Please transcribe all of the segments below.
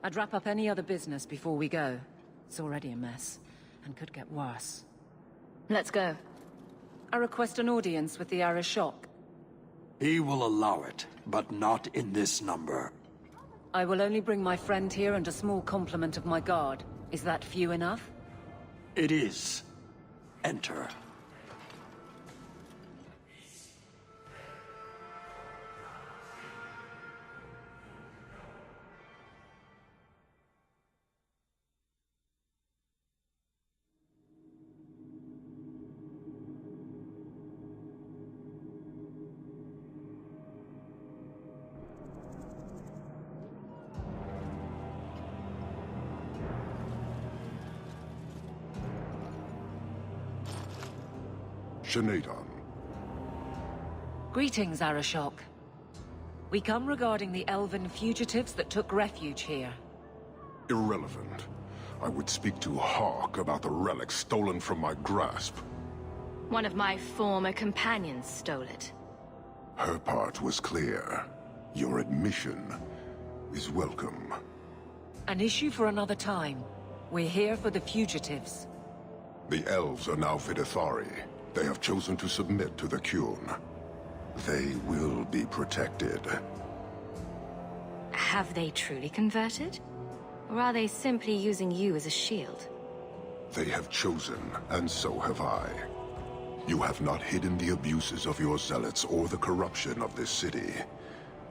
I'd wrap up any other business before we go. It's already a mess, and could get worse. Let's go. I request an audience with the Arishok. He will allow it, but not in this number. I will only bring my friend here and a small complement of my guard. Is that few enough? It is. Enter. Shanadon. Greetings, Arishok. We come regarding the elven fugitives that took refuge here. Irrelevant. I would speak to Hawk about the relic stolen from my grasp. One of my former companions stole it. Her part was clear. Your admission is welcome. An issue for another time. We're here for the fugitives. The elves are now Videthari. They have chosen to submit to the Qun. They will be protected. Have they truly converted? Or are they simply using you as a shield? They have chosen, and so have I. You have not hidden the abuses of your zealots or the corruption of this city.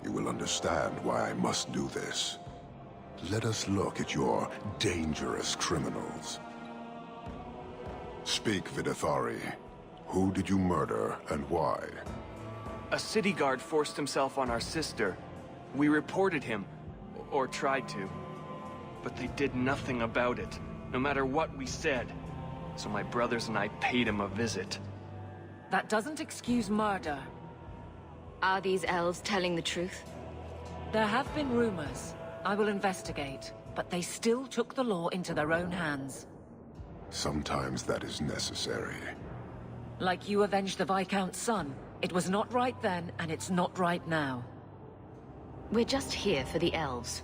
You will understand why I must do this. Let us look at your dangerous criminals. Speak, Videthari. Who did you murder, and why? A city guard forced himself on our sister. We reported him, or tried to. But they did nothing about it, no matter what we said. So my brothers and I paid him a visit. That doesn't excuse murder. Are these elves telling the truth? There have been rumors. I will investigate, but they still took the law into their own hands. Sometimes that is necessary. Like you avenged the Viscount's son. It was not right then, and it's not right now. We're just here for the elves.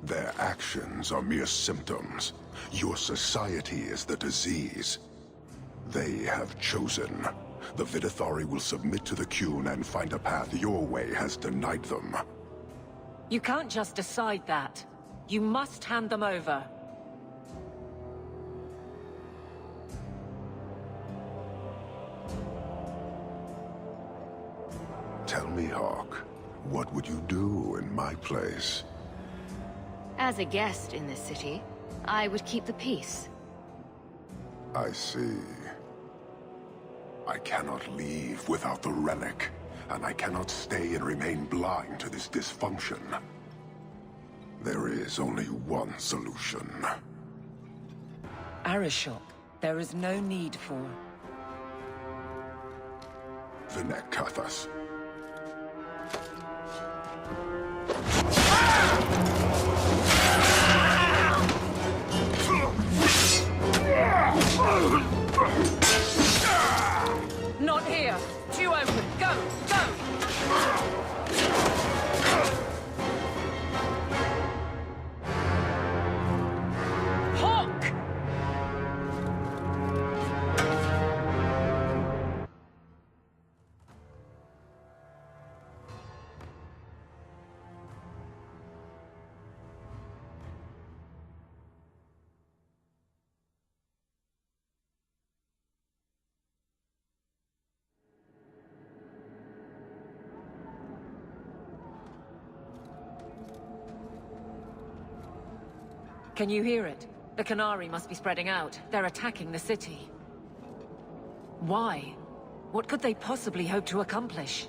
Their actions are mere symptoms. Your society is the disease. They have chosen. The Videthari will submit to the Qun and find a path your way has denied them. You can't just decide that. You must hand them over. Tell me, Hawk, what would you do in my place? As a guest in this city, I would keep the peace. I see. I cannot leave without the relic, and I cannot stay and remain blind to this dysfunction. There is only one solution. Arishok, there is no need for... Vinek Kathas. Not here! Too open! Go! Go! Hawk! Can you hear it? The Qunari must be spreading out. They're attacking the city. Why? What could they possibly hope to accomplish?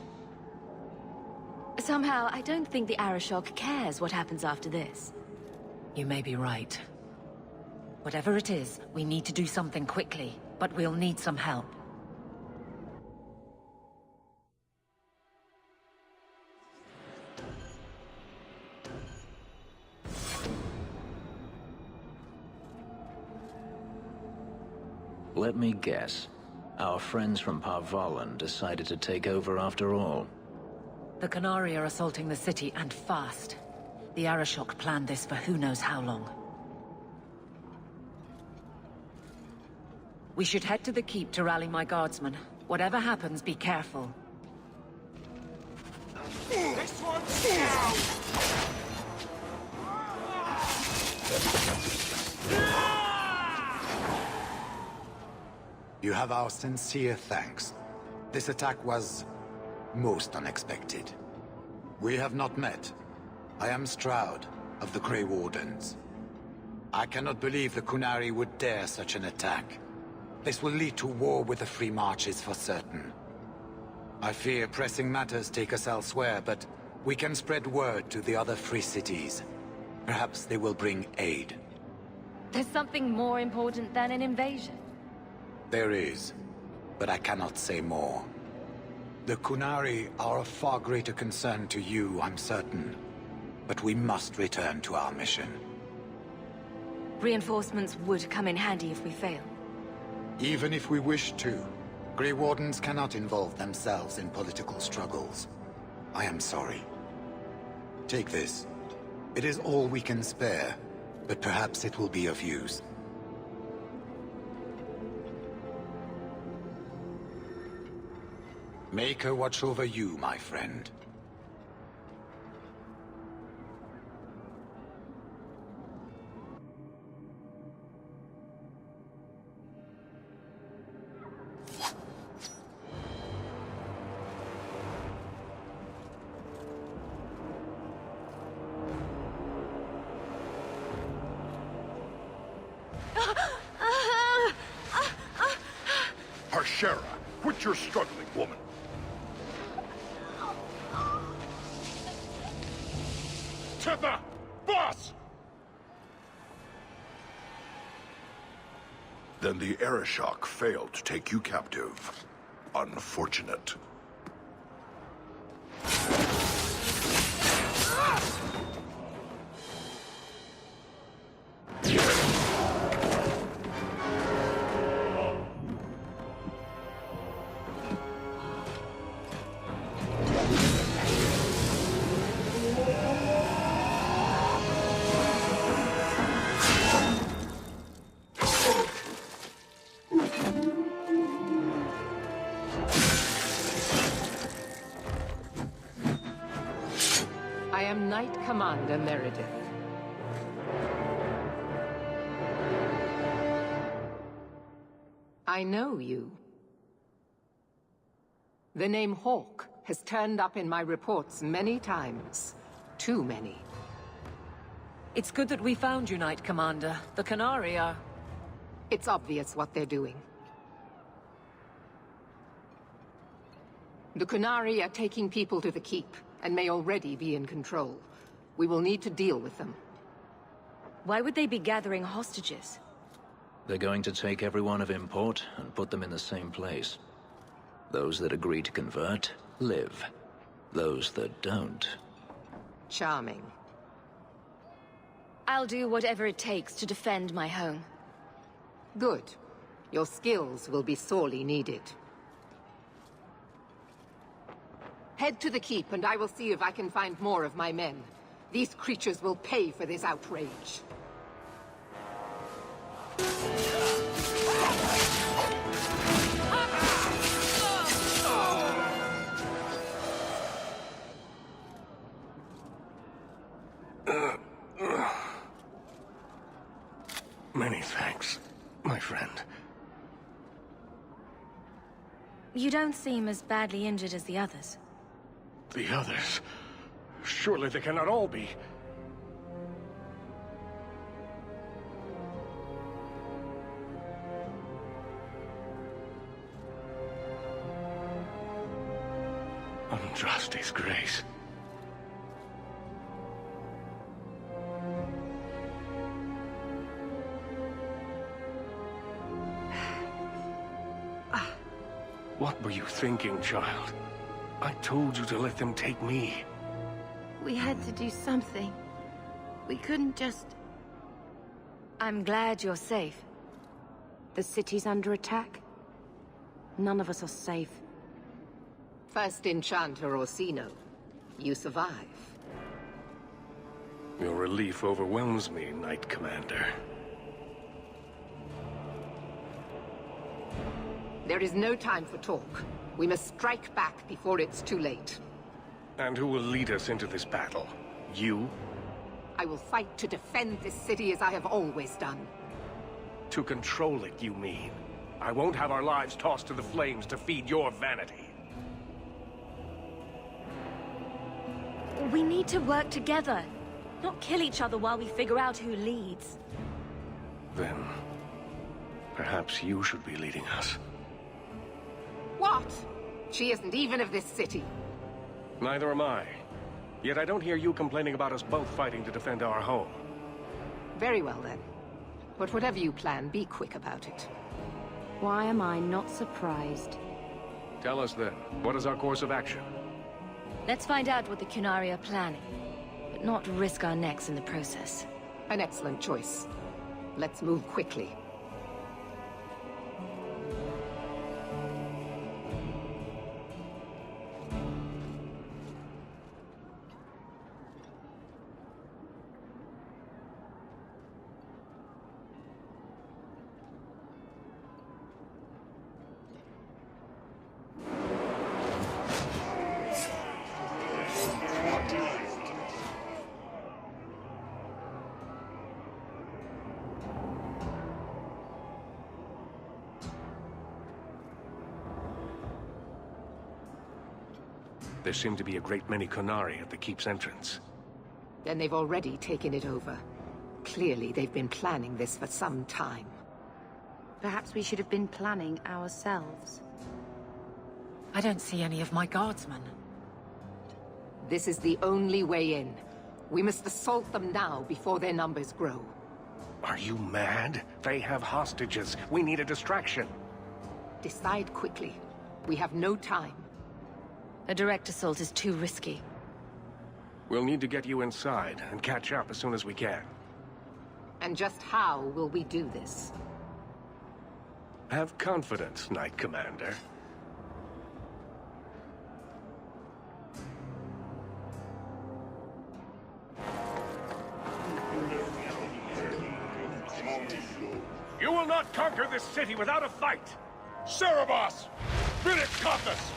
Somehow, I don't think the Arishok cares what happens after this. You may be right. Whatever it is, we need to do something quickly, but we'll need some help. Let me guess. Our friends from Parvalan decided to take over after all. The Qunari are assaulting the city, and fast. The Arashok planned this for who knows how long. We should head to the keep to rally my guardsmen. Whatever happens, be careful. This one's down! You have our sincere thanks. This attack was most unexpected. We have not met. I am Stroud, of the Grey Wardens. I cannot believe the Qunari would dare such an attack. This will lead to war with the Free Marches for certain. I fear pressing matters take us elsewhere, but we can spread word to the other free cities. Perhaps they will bring aid. There's something more important than an invasion. There is, but I cannot say more. The Qunari are of far greater concern to you, I'm certain. But we must return to our mission. Reinforcements would come in handy if we fail. Even if we wish to, Grey Wardens cannot involve themselves in political struggles. I am sorry. Take this. It is all we can spare, but perhaps it will be of use. Make her watch over you, my friend. Harshera, quit your struggling, woman. Tetha! Boss! Then the Arashok failed to take you captive. Unfortunate. I am Knight Commander Meredith. I know you. The name Hawke has turned up in my reports many times. Too many. It's good that we found you, Knight Commander. The Qunari are... It's obvious what they're doing. The Qunari are taking people to the keep, and may already be in control. We will need to deal with them. Why would they be gathering hostages? They're going to take everyone of import and put them in the same place. Those that agree to convert, live. Those that don't... Charming. I'll do whatever it takes to defend my home. Good. Your skills will be sorely needed. Head to the keep, and I will see if I can find more of my men. These creatures will pay for this outrage. Many thanks, my friend. You don't seem as badly injured as the others. The others? Surely they cannot all be. Andraste's grace. What were you thinking, child? I told you to let them take me. We had to do something. We couldn't just... I'm glad you're safe. The city's under attack. None of us are safe. First Enchanter Orsino, you survive. Your relief overwhelms me, Knight Commander. There is no time for talk. We must strike back before it's too late. And who will lead us into this battle? You? I will fight to defend this city as I have always done. To control it, you mean? I won't have our lives tossed to the flames to feed your vanity. We need to work together, not kill each other while we figure out who leads. Then, perhaps you should be leading us. What? She isn't even of this city. Neither am I. Yet I don't hear you complaining about us both fighting to defend our home. Very well then. But whatever you plan, be quick about it. Why am I not surprised? Tell us then, what is our course of action? Let's find out what the Qunari are planning, but not risk our necks in the process. An excellent choice. Let's move quickly. There seem to be a great many Qunari at the keep's entrance. Then they've already taken it over. Clearly, they've been planning this for some time. Perhaps we should have been planning ourselves. I don't see any of my guardsmen. This is the only way in. We must assault them now before their numbers grow. Are you mad? They have hostages. We need a distraction. Decide quickly. We have no time. A direct assault is too risky. We'll need to get you inside and catch up as soon as we can. And just how will we do this? Have confidence, Knight Commander. You will not conquer this city without a fight! Cerebos! Spirit Compass!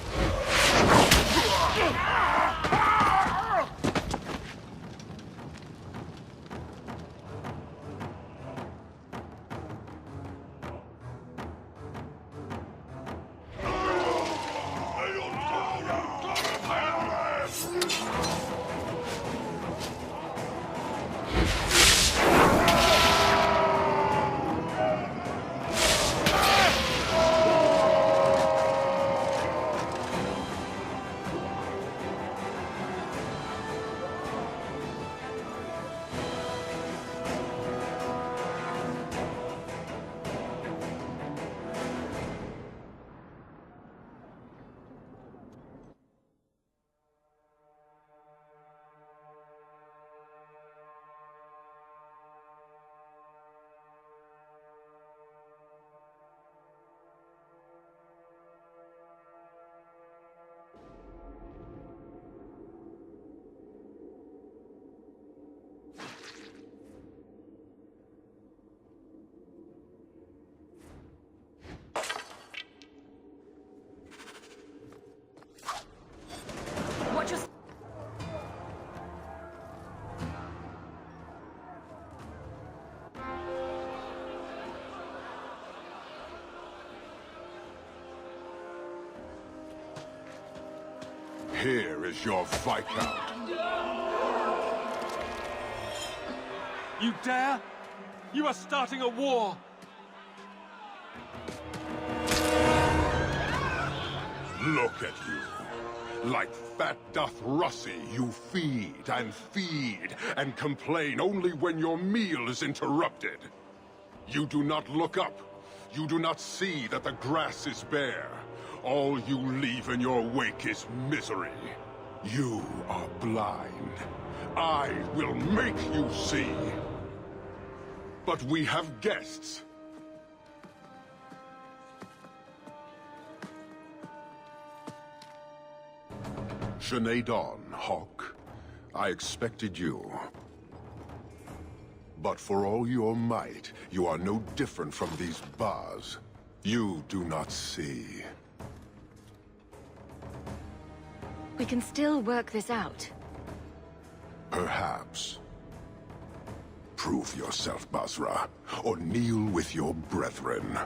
Here is your Viscount. You dare? You are starting a war! Look at you. Like fat doth Russie, you feed and complain only when your meal is interrupted. You do not look up. You do not see that the grass is bare. All you leave in your wake is misery. You are blind. I will make you see. But we have guests. Sinead Dawn, Hawke. I expected you. But for all your might, you are no different from these bars. You do not see. We can still work this out. Perhaps. Prove yourself, Basra, or kneel with your brethren.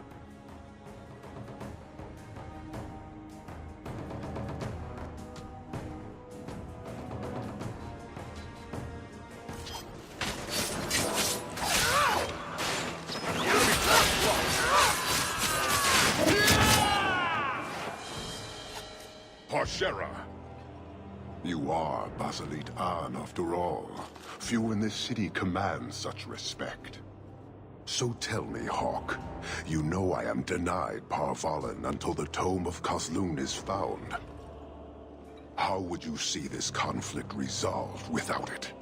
Parshera! You are Basalit An, after all. Few in this city command such respect. So tell me, Hawk, you know I am denied Parvalen until the Tome of Kazlun is found. How would you see this conflict resolved without it?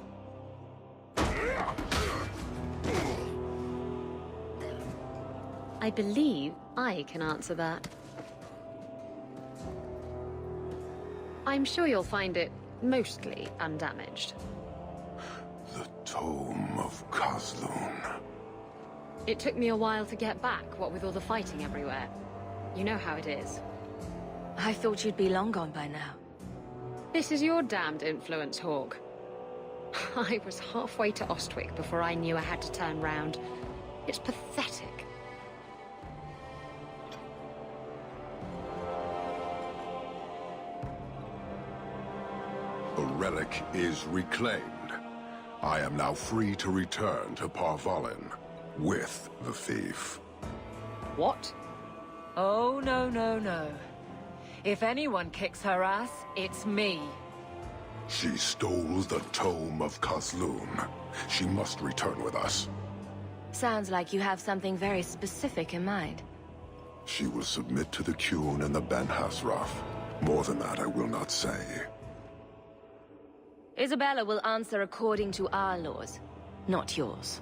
I believe I can answer that. I'm sure you'll find it mostly undamaged. The Tome of Kazlun. It took me a while to get back, what with all the fighting everywhere. You know how it is. I thought you'd be long gone by now. This is your damned influence, Hawk. I was halfway to Ostwick before I knew I had to turn round. It's pathetic. The relic is reclaimed. I am now free to return to Parvalen with the thief. What? Oh, no, no, no. If anyone kicks her ass, it's me. She stole the Tome of Kazlun. She must return with us. Sounds like you have something very specific in mind. She will submit to the Qun and the Ben Hasraf. More than that I will not say. Isabella will answer according to our laws, not yours.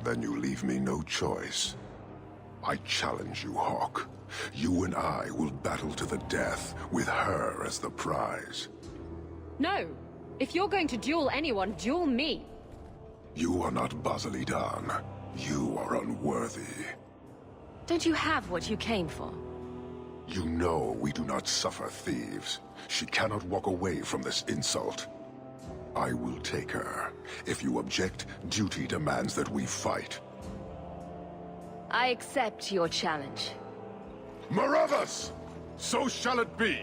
Then you leave me no choice. I challenge you, Hawk. You and I will battle to the death, with her as the prize. No! If you're going to duel anyone, duel me! You are not Basalit An. You are unworthy. Don't you have what you came for? You know we do not suffer thieves. She cannot walk away from this insult. I will take her. If you object, duty demands that we fight. I accept your challenge. Marathas! So shall it be!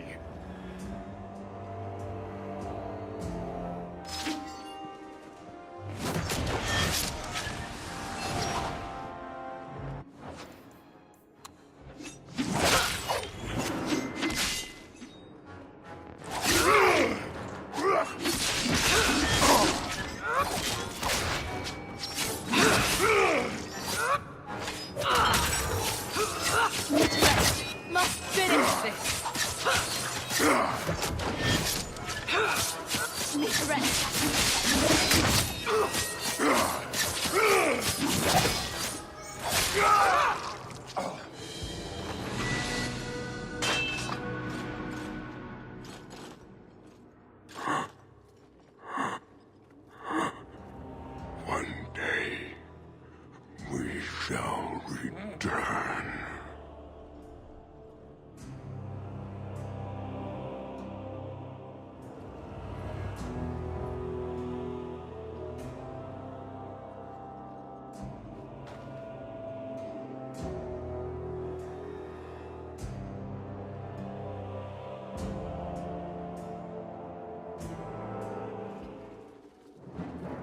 Must finish this. One day, we shall return.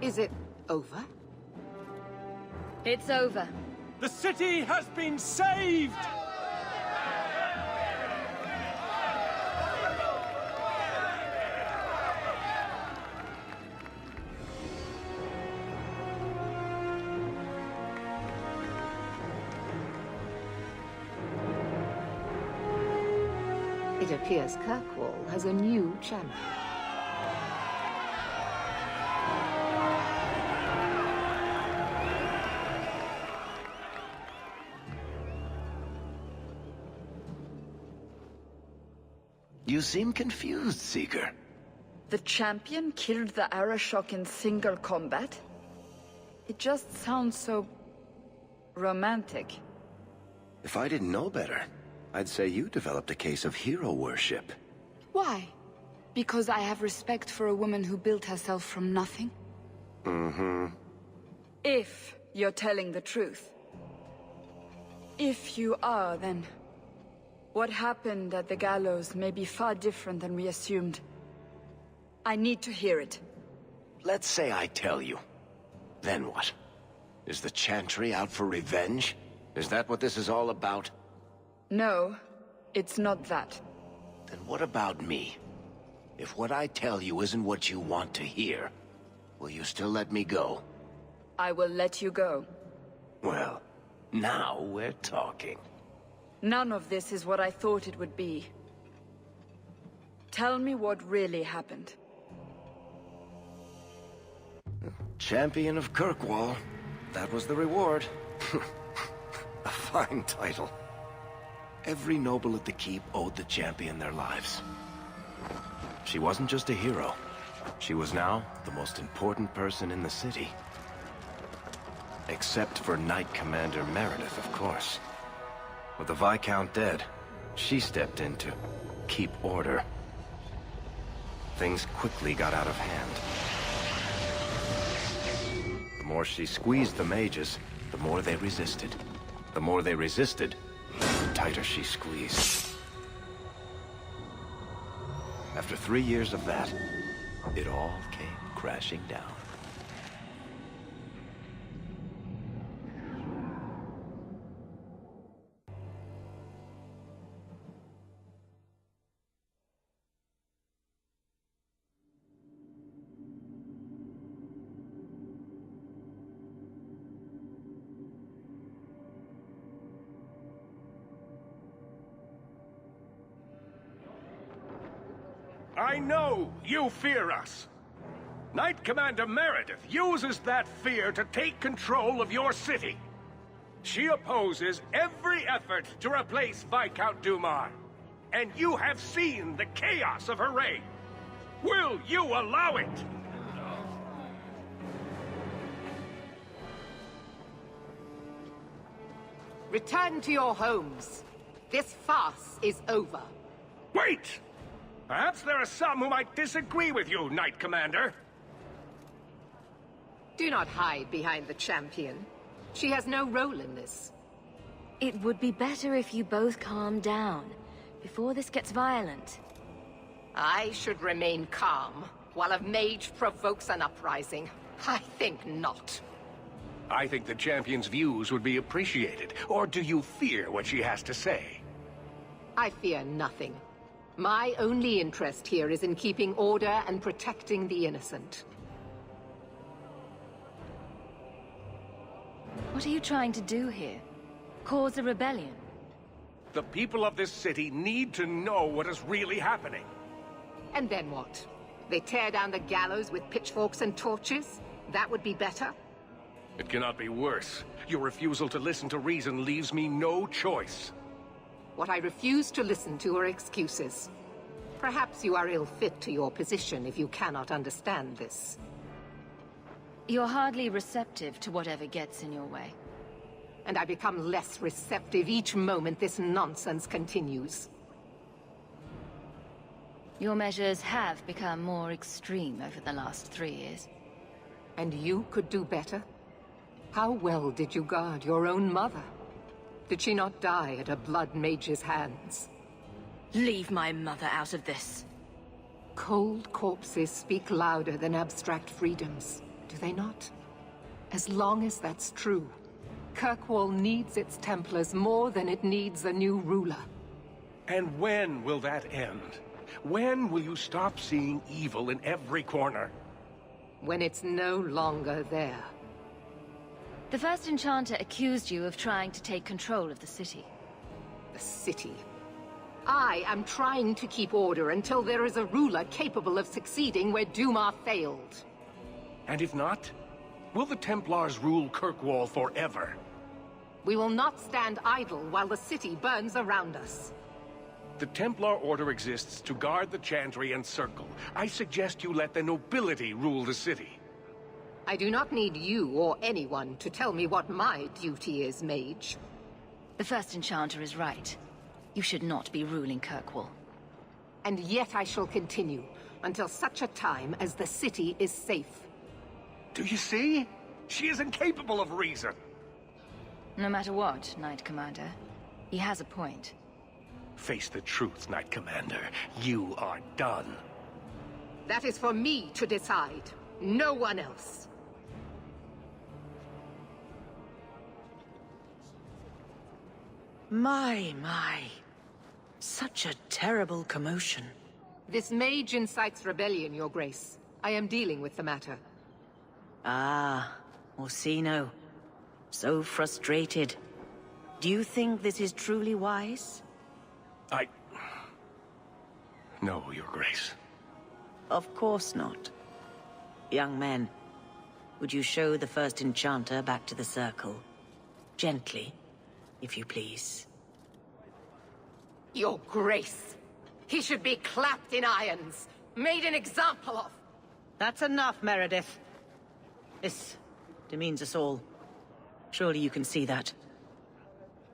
Is it over? It's over. The city has been saved! It appears Kirkwall has a new champion. You seem confused, Seeker. The champion killed the Arashok in single combat? It just sounds so... romantic. If I didn't know better, I'd say you developed a case of hero worship. Why? Because I have respect for a woman who built herself from nothing? Mm-hmm. If you're telling the truth. If you are, then... what happened at the gallows may be far different than we assumed. I need to hear it. Let's say I tell you. Then what? Is the Chantry out for revenge? Is that what this is all about? No, it's not that. Then what about me? If what I tell you isn't what you want to hear, will you still let me go? I will let you go. Well, now we're talking. None of this is what I thought it would be. Tell me what really happened. Champion of Kirkwall. That was the reward. A fine title. Every noble at the keep owed the champion their lives. She wasn't just a hero. She was now the most important person in the city. Except for Knight Commander Meredith, of course. With the Viscount dead, she stepped in to keep order. Things quickly got out of hand. The more she squeezed the mages, the more they resisted. The more they resisted, the tighter she squeezed. After 3 years of that, it all came crashing down. I know you fear us. Knight Commander Meredith uses that fear to take control of your city. She opposes every effort to replace Viscount Dumar. And you have seen the chaos of her reign. Will you allow it? Return to your homes. This farce is over. Wait! Perhaps there are some who might disagree with you, Knight Commander. Do not hide behind the champion. She has no role in this. It would be better if you both calm down, before this gets violent. I should remain calm, while a mage provokes an uprising. I think not. I think the champion's views would be appreciated. Or do you fear what she has to say? I fear nothing. My only interest here is in keeping order and protecting the innocent. What are you trying to do here? Cause a rebellion? The people of this city need to know what is really happening. And then what? They tear down the gallows with pitchforks and torches? That would be better? It cannot be worse. Your refusal to listen to reason leaves me no choice. What I refuse to listen to are excuses. Perhaps you are ill-fit to your position if you cannot understand this. You're hardly receptive to whatever gets in your way. And I become less receptive each moment this nonsense continues. Your measures have become more extreme over the last 3 years. And you could do better? How well did you guard your own mother? Did she not die at a blood mage's hands? Leave my mother out of this. Cold corpses speak louder than abstract freedoms, do they not? As long as that's true, Kirkwall needs its Templars more than it needs a new ruler. And when will that end? When will you stop seeing evil in every corner? When it's no longer there. The first Enchanter accused you of trying to take control of the city. The city? I am trying to keep order until there is a ruler capable of succeeding where Dumar failed. And if not, will the Templars rule Kirkwall forever? We will not stand idle while the city burns around us. The Templar Order exists to guard the Chantry and Circle. I suggest you let the nobility rule the city. I do not need you or anyone to tell me what my duty is, mage. The First Enchanter is right. You should not be ruling Kirkwall. And yet I shall continue, until such a time as the city is safe. Do you see? She is incapable of reason. No matter what, Knight Commander, he has a point. Face the truth, Knight Commander. You are done. That is for me to decide, no one else. My. Such a terrible commotion. This mage incites rebellion, Your Grace. I am dealing with the matter. Ah, Orsino. So frustrated. Do you think this is truly wise? No, Your Grace. Of course not. Young men, would you show the First Enchanter back to the Circle? Gently, if you please. Your Grace! He should be clapped in irons, made an example of! That's enough, Meredith. This demeans us all. Surely you can see that.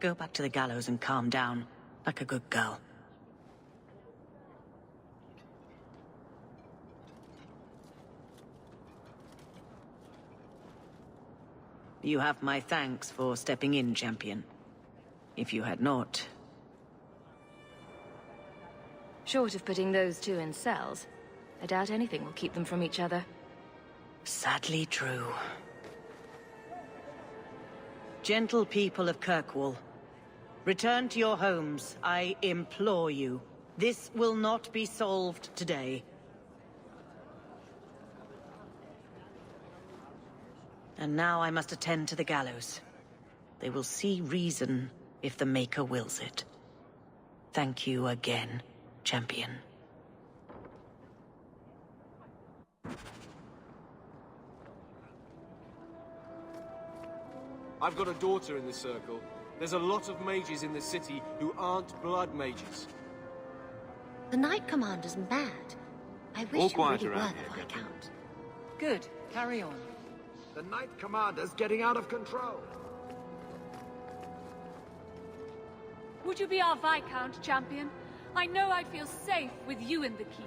Go back to the gallows and calm down, like a good girl. You have my thanks for stepping in, champion. If you had not... Short of putting those two in cells, I doubt anything will keep them from each other. Sadly true. Gentle people of Kirkwall, return to your homes, I implore you. This will not be solved today. And now I must attend to the gallows. They will see reason if the Maker wills it. Thank you again, champion. I've got a daughter in the Circle. There's a lot of mages in the city who aren't blood mages. The Knight Commander's mad. I wish you really were the Viscount. Good. Carry on. The Knight Commander's getting out of control. Would you be our Viscount, champion? I know I'd feel safe with you in the keep.